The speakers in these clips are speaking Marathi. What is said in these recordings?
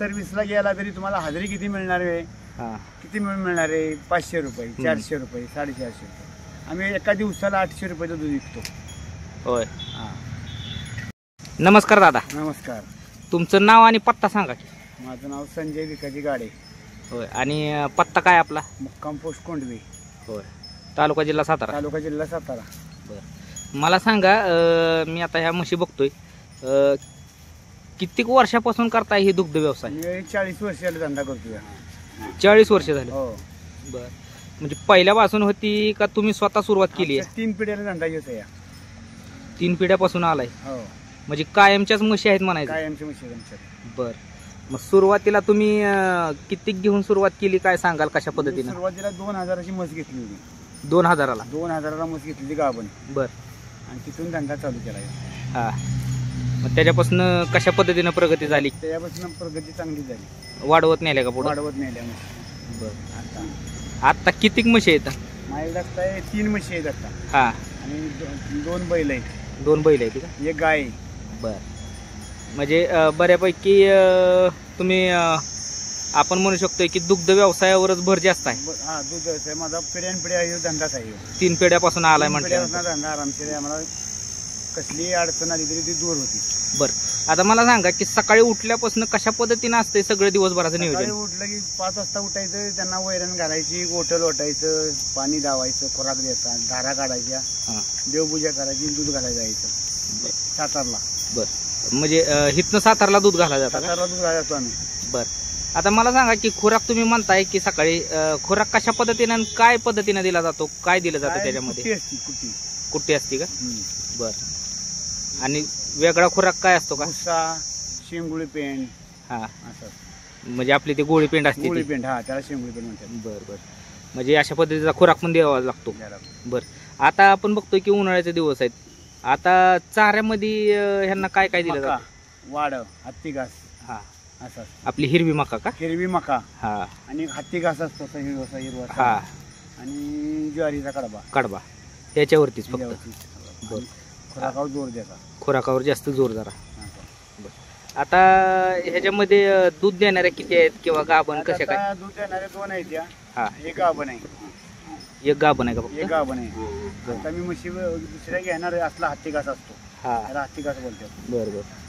सर्व्हिसला गेला तरी तुम्हाला हजेरी किती मिळणार आहे? किती मिळणार आहे? 500 रुपये, 400 रुपये, 450 रुपये. आम्ही एका दिवसाला 800 रुपयाचं दूध विकतो. होय. नमस्कार दादा. नमस्कार. तुमचं नाव आणि पत्ता सांगा की. माझं नाव संजय विकाजी गाडे. होय. आणि पत्ता काय आपला? मुक्काम पोस्ट कोंडवे. होय. तालुका जिल्हा सातारा. तालुका जिल्हा सातारा. बरं. मला सांगा, मी आता ह्या म्हशी बघतोय, किती वर्षापासून करताय हे दुग्ध व्यवसाय? मी 40 वर्षाला धंदा करतोय. 40 वर्ष झाले? हो. बरं. म्हणजे पहिल्यापासून होती का तुम्ही स्वतः सुरुवात केली आहे? 3 पिढ्याला धंदा घेतोय. 3 पिढ्यापासून आलाय? हो. म्हणजे कायमच्याच म्हशी आहेत म्हणायचं? कायमच्या म्हशी आहेत. बरं. मग सुरुवातीला तुम्ही किती घेऊन सुरुवात केली, काय सांगाल कशा पद्धतीने? सुरुवातीला 2000ची म्हस घेतली होती. 2000ला? 2000ला म्हस घेतली गाभण. बरं. आणि तिथून धंदा चालू केला. हा. मग त्याच्यापासून कशा पद्धतीने प्रगती झाली? त्याच्यापासून प्रगती चांगली झाली. वाढवत नेल्या का पुढे? वाढवत नेल्या म्हशी. बरं. आता किती म्हशी आहेत? माझ्याकडे 3 म्हशी आहेत आता. हा. आणि 2 बैल आहेत. 2 बैल आहेत का? एक गाय आहे. बरं. म्हणजे बऱ्यापैकी तुम्ही आपण म्हणू शकतो की दुग्ध व्यवसायावरच भर जास्त आहे. हा, दूध व्यवसाय माझा पिढ्यानपिढ्या धंदाच आहे. 3 पिढ्यापासून आलाय म्हटलं. धंदा आरामशीर आम्हाला कसली अडचण आली तरी ती दूर होती. बरं. आता मला सांगा की सकाळी उठल्यापासून कशा पद्धतीने असते सगळे दिवसभराचं नियोजन? उठलं की 5 वाजता उठायचं, त्यांना वैरण घालायची, गोठं लोटायचं, पाणी दावायचं, खोराक द्यायचा, धारा काढायच्या, देवपूजा करायची, दूध घालायला जायचं सातारला. बरं. म्हणजे हिथनं सातारला दूध घालायला जातं? सातारला दूध घालायला जातो आम्ही. बरं. आता मला सांगा की खुराक तुम्ही म्हणताय की सकाळी खुराक कशा पद्धतीने आणि काय पद्धतीने दिला जातो, काय दिलं जातं त्याच्यामध्ये? कुट्टी असते का? बरं. आणि वेगळा खुराक काय असतो का? भुसा, शेंगुळी पेंड. हा. असं म्हणजे आपली ती गोळी पेंड असते? गोळी पेंड. हा, त्याला शेंगुळी पेंड म्हणतात. बरं बरं. म्हणजे अशा पद्धतीचा खुराक पण द्यावा लागतो? बरं. आता आपण बघतोय की उन्हाळ्याचे दिवस आहेत. आता चाऱ्यामध्ये ह्यांना काय काय दिलं जातं? वाड, हत्ती घास. हा. असं आपली हिरवी मका का? हिरवी मका. हा. आणि हत्ती घास असतो हिरवा. हा. आणि ज्वारीचा कडबा याच्यावरतीच फक्त? बरं. खुराकावर जोर द्यायचा. खुराकावर जास्त जोर जरा. आता ह्याच्यामध्ये दूध देणाऱ्या किती आहेत किंवा गाभण कशा काय? दूध देणारे 2 आहेत. हा. एक गाभण आहे. एक गाभण आहे का फक्त? एक गाभण आहे. आता मी म्हशी दुसऱ्या घेणार असला हत्ती घास असतो. हा. हत्ती घास बोलतात. बरं बरं.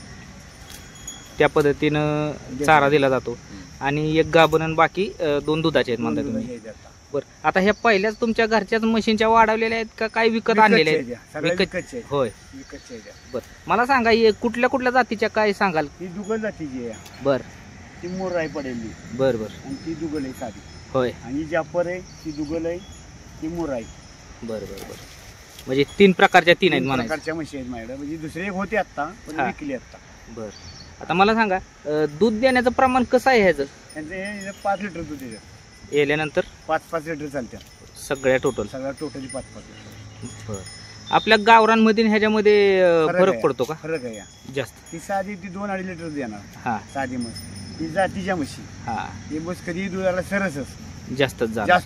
त्या पद्धतीनं चारा दिला जातो. आणि एक गाभण आणि बाकी 2 दुधाचे आहेत म्हणता तुम्ही? बरं. आता ह्या पहिल्याच तुमच्या घरच्याच मशीनच्या वाढवलेल्या आहेत का काय विकत आणलेल्या आहेत? होय. बरं. मला सांगा कुठल्या कुठल्या जातीच्या काय सांगाल? ती दुगल जातीची आहे. बरं. ती मोर आहे पडेली. बरं बरं. आणि ती दुगल आहे साधी. होय. आणि जापर आहे, ती दुगल आहे, ती मोर आहे. बरं बरं बरं. म्हणजे 3 प्रकारच्या 3 आहेत म्हणायचं? प्रकारच्या म्हशी आहेत माझ्याकडे. म्हणजे दुसरे एक होते आता, पण विकली आता. बरं. आता मला सांगा दूध देण्याचं प्रमाण कसं आहे ह्याचं? त्यांचे 5 लिटर दूध येतं. येल्यानंतर 5-5 लिटर चालते सगळ्या टोटली 5-5 लिटर. बरं. आपल्या गावरांमध्ये ह्याच्यामध्ये फरक पडतो का? फरक आहे जास्त. ती साधी 2-2.5 लिटर देणार. हा. साधी म्हस. ती जातीच्या म्हशी. हा. ही म्हस कधी दुधाला सरसच जास्त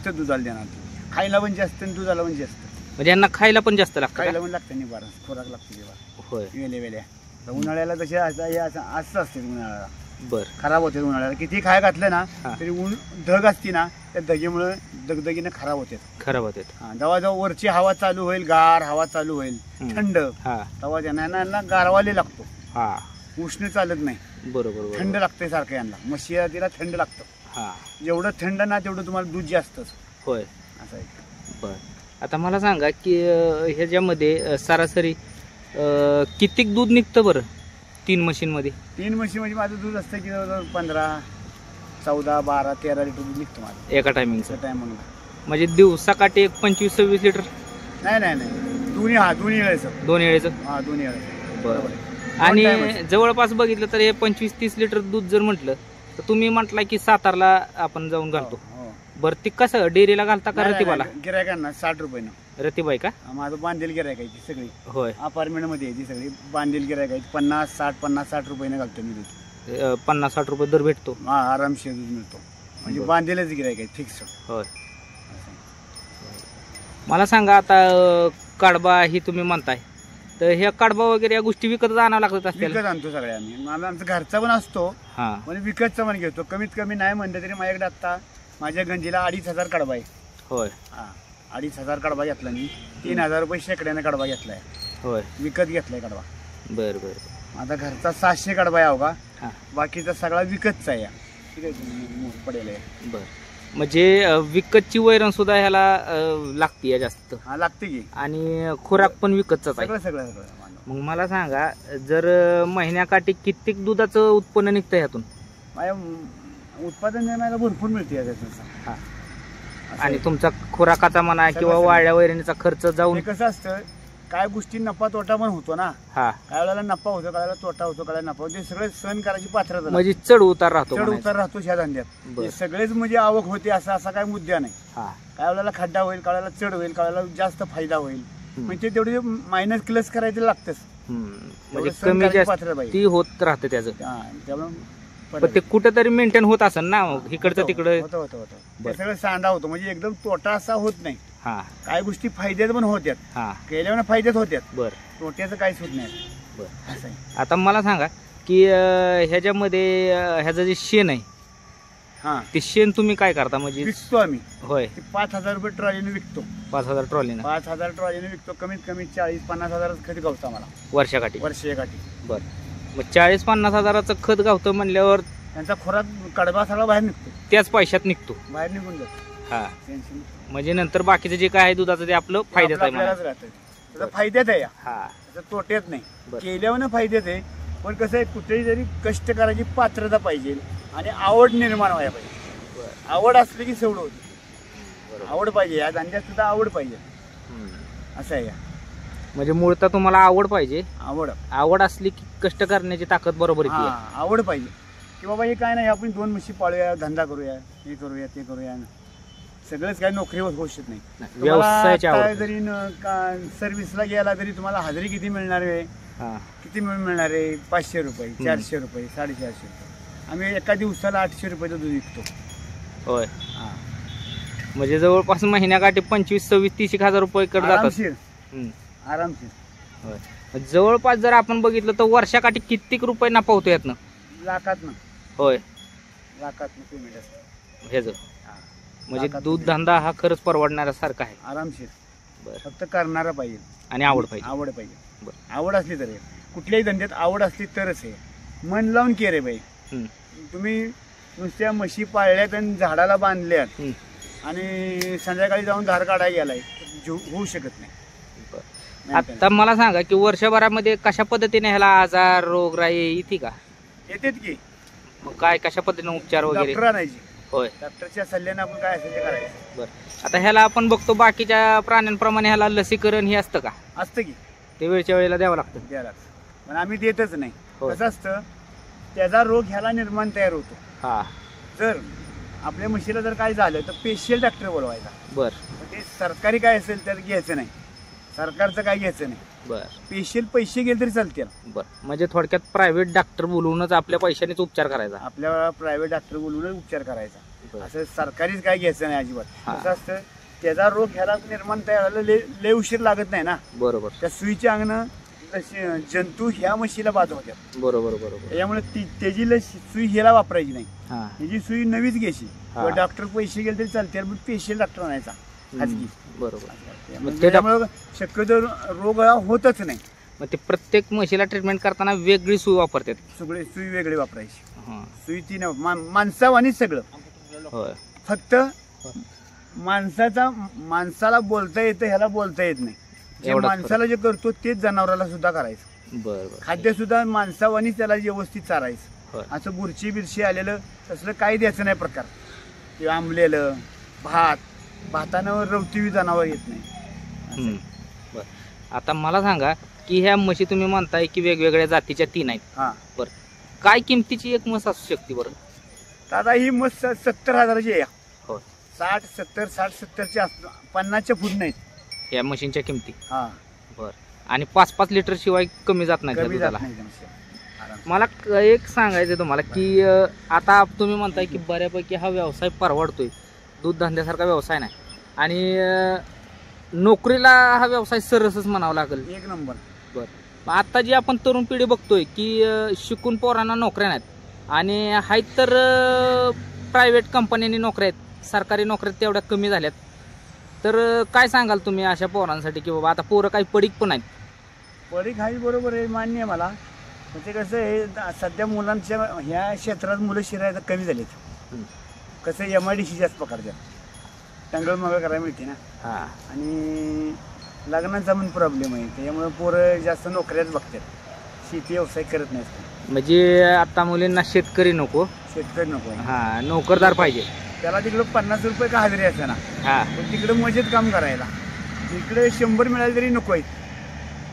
दुधाला देणार. खायला पण जास्त आणि दुधाला पण जास्त. म्हणजे यांना खायला पण जास्त लागतं? खायला पण लागतं नाही. बारा खोराक लागतो जेव्हा. होय. वेल्या उन्हाळ्याला तसे असं असते उन्हाळ्याला. बरं. खराब होते उन्हाळ्याला. किती खाय घातलं ना तरी धग असती ना, त्या धगीमुळे दगदगीने खराब होते. जेव्हा जेव्हा वरची हवा चालू होईल, गार हवा चालू होईल, थंड, तेव्हा त्यांना गारवाले लागतो. उष्ण चालत नाही. बरोबर. थंड लागतंय सारखं यांना. म्हशीला तिला थंड लागतं. जेवढं थंड ना तेवढं तुम्हाला दूध जास्तच. होय. असं आहे. बरं. आता मला सांगा की ह्याच्यामध्ये सरासरी किती दूध निघतं बरं 3 म्हशींमध्ये? 3 म्हशी म्हणजे माझं दूध असतं की 15, 14, 12, 13 लिटर दूध निघतं माझं एका टायमिंगचं. टायमिंग. म्हणजे दिवसाकाठी एक 25-26 लिटर? नाही. दोन्ही वेळेचं. 2 वेळेचं? हा, 2 वेळेचं. बरोबर. आणि जवळपास बघितलं तर हे 25-30 लिटर दूध जर म्हटलं तर तुम्ही म्हटलं की सातारला आपण जाऊन घालतो. बरं. ती कसं डेअरीला घालता का रतिबाला? गिरायकांना 60 रुपये. रतिबाई का? माझं बांधील गिरायक आहे ती सगळी. होय. अपार्टमेंट मध्ये ती सगळी बांधील गिरायक आहे. 50-60 रुपयाने घालतो मी दूध. 50-60 रुपये दर भेटतो? हा, आरामशीर दूध मिळतो. म्हणजे बांधीलच गिरायक आहे फिक्स. होय. मला सांगा आता कडबा ही तुम्ही म्हणताय तर ह्या कडबा वगैरे या गोष्टी विकत आणावं लागतात असतील. विकत आणतो सगळ्या आम्ही. आमचा घरचा पण असतो म्हणजे विकतचा पण घेतो. कमीत कमी नाही म्हणलं तरी माझ्याकडे आता माझ्या गंजीला 2,500 कडबा आहे. होय. 2,500 कडबा घेतला मी. 3,000 रुपये शेकड्याने कडबा घेतलाय. होय. विकत घेतलाय कडबा. बर बर. आता घरचा 700 कडबा आहे का, बाकीचा सगळा विकतचा आहे. ठीक आहे पडेल. बर. म्हणजे विकतची वैरण सुद्धा ह्याला लागते जास्त. लागते की. आणि खुराक पण विकतचाच आहे. सगळं सगळं सगळं. मग मला सांगा, जर महिन्याकाठी कित्येक दुधाचं उत्पन्न निघतं ह्यातून? माझ्या उत्पादन मला भरपूर मिळते त्याचं. आणि तुमचा खुराकाचा म्हणा किंवा वाळ्या वैरणीचा खर्च जाऊन कसं असतं, काय गोष्टी नफा तोटा पण होतो ना. काय वेळेला नफा होतो, काय वेळेला तोटा होतो, काय नफा होतो. सगळे सहन करायची पात्रता. म्हणजे चढ उतार राहतो. चढ उतार राहतो ह्या धंद्यात. सगळेच म्हणजे आवक होते असा काय मुद्दा नाही. काय वेळेला खड्डा होईल, काय वेळेला चढ होईल, काय वेळेला जास्त फायदा होईल. म्हणजे तेवढे मायनस प्लस करायचं लागतंच. म्हणजे कमी जास्त होत राहतं त्याचं. त्यामुळे ते कुठेतरी मेंटेन होत असेल ना, इकडचं तिकडं. होतं सगळं सांडा होतो. म्हणजे एकदम तोटा असा होत नाही. काय गोष्टी फायद्यात पण होत्यात, केल्यावर फायद्यात होत्यात. तोट्याचं काहीच होत नाही. आता मला सांगा की ह्याच्यामध्ये ह्याचं जे शेण आहे, ते शेण तुम्ही काय करता? म्हणजे विकतो आम्ही. होय. 5,000 रुपये ट्रॉलीने विकतो. 5,000 ट्रॉलीने? 5,000 ट्रॉलीने विकतो. कमीत कमी 40-50 हजाराचं खत गावतं आम्हाला वर्षाकाठी. बर. मग 40-50 हजाराचं खत गावतं म्हणल्यावर त्यांचा खुराक कडबा सगळा बाहेर निघतो. त्याच पैशात निघतो, बाहेर निघून जातो. म्हणजे नंतर बाकीचं जे काय आहे दुधाचं ते आपलं फायद्यात आहे. फायद्यात आहे, तोट्यात नाही. केल्यावर फायद्यात आहे. पण कसं आहे, कुठेही जरी कष्ट करायची पात्रता पाहिजे आणि आवड निर्माण व्हायला पाहिजे. आवड असली की सवड होती. आवड पाहिजे, या धंद्यात सुद्धा आवड पाहिजे. असं आहे. म्हणजे मूळतः तुम्हाला आवड पाहिजे. आवड असली की कष्ट करण्याची ताकद बरोबर येते. आवड पाहिजे की बाबा हे काय नाही, आपण 2 म्हशी पाळूया, धंदा करूया, हे करूया, ते करूया. सगळंच काही नोकरी होऊ शकत नाही. व्यवसायाच्या जरी सर्व्हिसला गेला तरी तुम्हाला हजेरी किती मिळणार आहे? किती मिळणार आहे? 500 रुपये, 400 रुपये, 450 रुपये. आम्ही एका दिवसाला 800 रुपयाचं दूध विकतो. होय. म्हणजे जवळपास महिन्याकाठी 25-26-30 हजार रुपये कडे जातात. आरामशीर. होय. जवळपास जर आपण बघितलं तर वर्षाकाठी कित्येक रुपये नफा होतो यातनं? लाखातनं. होय. लाखातनं पेमेंट असतं ह्याचं. म्हणजे दूध धंदा हा खरंच परवडणारा सारखा आहे. आरामशीर. फक्त करणारा पाहिजे आणि आवड पाहिजे. आवड असली तर, कुठल्याही धंद्यात आवड असली तरच आहे. मन लावून केरे बाई. तुम्ही नुसत्या म्हशी पाळल्यात आणि झाडाला बांधल्यात आणि संध्याकाळी जाऊन धार काढायला गेलाय, होऊ शकत नाही. आता मला सांगा की वर्षभरामध्ये कशा पद्धतीने ह्याला आजार रोगराई येते का? येतात की. मग काय कशा पद्धतीने उपचार वगैरे? डॉक्टर आणायची. होय. डॉक्टरच्या सल्ल्याने आपण काय असेल ते करायचं. बरं. आता ह्याला आपण बघतो बाकीच्या प्राण्यांप्रमाणे ह्याला लसीकरण हे असतं का? असतं की. ते वेळच्या वेळेला द्यावं लागतं. पण आम्ही देतच नाही. कसं असतं, त्याचा रोग ह्याला निर्माण तयार होतो. जर आपल्या म्हशीला जर काय झालं तर स्पेशल डॉक्टर बोलवायचा. बरं. ते सरकारी काय असेल तर घ्यायचं नाही, सरकारचं काय घ्यायचं नाही. स्पेशल पैसे गेले तरी चालतील. म्हणजे थोडक्यात प्रायव्हेट डॉक्टर बोलवूनच आपल्या पैशानेच उपचार करायचा. आपल्या प्रायव्हेट डॉक्टर बोलवूनच उपचार करायचा. असं सरकारीच काय घ्यायचं नाही अजिबात. कसं असतं, त्याचा रोग ह्याला निर्माण तयार झाला लय उशीर लागत नाही ना. बरोबर. त्या सुईच्या अंगनं जंतू ह्या म्हशीला बाद होत्यात. बरोबर. त्यामुळे त्याची सुई ह्याला वापरायची नाही. त्याची सुई नवीच घ्यायची. डॉक्टर पैसे गेले तरी चालते, पण स्पेशल डॉक्टर आणायचा खाजगी. बरोबर. त्यामुळे शक्यतो रोग होतच नाही. मग ते प्रत्येक म्हशीला ट्रीटमेंट करताना वेगळी सुई वापरतात. सगळे सुई वेगळी वापरायची. सुई ती माणसावानीच सगळं. फक्त माणसाला बोलता येतं, ह्याला बोलता येत नाही. जे माणसाला जे करतो तेच जनावराला सुद्धा करायचं. खाद्य सुद्धा माणसावानीच त्याला व्यवस्थित चारायचं. असं बुरशी बिरशी आलेलं तसलं काही द्यायचं नाही प्रकार. ते आंबलेलं भातानं रवती जनावर येत नाही. आता मला सांगा की ह्या म्हशी तुम्ही म्हणताय की वेगवेगळ्या जातीच्या 3 आहेत. बरं. काय किमतीची एक म्हस असू शकते बरं? दादा ही म्हस 70,000ची आहे. 60-70ची 50च्या पुढे नाहीत या मशीनच्या किमती. बरं. आणि 5-5 लिटर शिवाय कमी जात नाही दुधाला. मला एक सांगायचं तुम्हाला की आता तुम्ही म्हणताय की बऱ्यापैकी हा व्यवसाय परवडतोय, दूध धंद्यासारखा व्यवसाय नाही, आणि नोकरीला हा व्यवसाय सरसच म्हणावा लागेल. 1 नंबर. बरं, मग आता जी आपण तरुण पिढी बघतोय की शिकून पोरांना नोकऱ्या नाहीत आणि आहेत तर प्रायव्हेट कंपन्यांनी नोकऱ्या आहेत, सरकारी नोकऱ्या तेवढ्या कमी झाल्यात, तर काय सांगाल तुम्ही अशा पोरांसाठी की बाबा आता पोरं काही पडीक पण आहेत? पडीक आहे बरोबर आहे, मान्य आहे मला. पण ते कसं आहे सध्या मुलांच्या ह्या क्षेत्रात मुलं शिरायला कमी झालेत. कसं MIDC जास्त पकडतात, टंगळ मंगळ करायला मिळते ना. आणि लग्नाचा पण प्रॉब्लेम आहे, त्याच्यामुळे पोरं जास्त नोकऱ्याच बघतात, शेती व्यवसाय करत नाहीत. म्हणजे आता मुलींना शेतकरी नको, शेतकरी नको, नोकरदार पाहिजे. त्याला तिकडं 50 रुपये का हजेरी असते ना, पण तिकडे मजेत काम करायला इकडे 100 मिळाले तरी नको आहेत.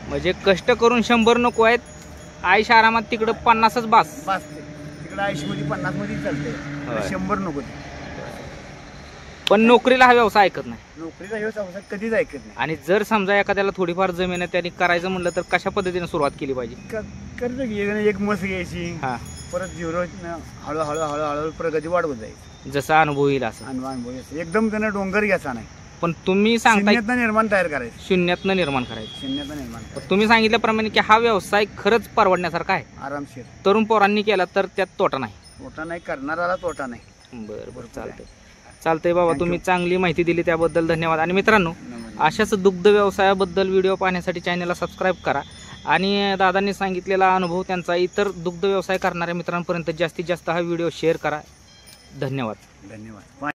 म्हणजे कष्ट करून 100 नको आहेत, आयुष आरामात तिकडं 50च बास. तिकडे 80 मध्ये 50 मध्ये चालते, 100 नको. पण नोकरीला हा व्यवसाय ऐकत नाही, नोकरीचा व्यवसाय कधीच ऐकत नाही. आणि जर समजा एखाद्याला थोडीफार जमीन आहे त्यांनी करायचं म्हणलं तर कशा पद्धतीने सुरुवात केली पाहिजे? कर्ज घ्यायचं, एक मस घ्यायची, परत झिरो हळूहळू हळूहळू प्रगती वाढवत जायची, जसा अनुभव येईल असं. अनुभव एकदम त्यानं डोंगर घ्यायचा नाही. पण तुम्ही सांगता निर्माण तयार करायचं, शून्यातनं निर्माण करायचं. शून्यातनं निर्माण. तुम्ही सांगितल्याप्रमाणे की हा व्यवसाय खरंच परवडण्यासारखा आहे, आरामशीर. तरुण पोरांनी केला तर त्यात तोटा नाही. तोटा नाही, करणाराला तोटा नाही. बरं, चालतंय बाबा, तुम्ही चांगली माहिती दिली त्याबद्दल धन्यवाद. आणि मित्रांनो, अशाच दुग्ध व्यवसायाबद्दल व्हिडिओ पाहण्यासाठी चॅनलला सबस्क्राईब करा. आणि दादांनी सांगितलेला अनुभव त्यांचा इतर दुग्ध व्यवसाय करणाऱ्या मित्रांपर्यंत जास्तीत जास्त हा व्हिडिओ शेअर करा. धन्यवाद.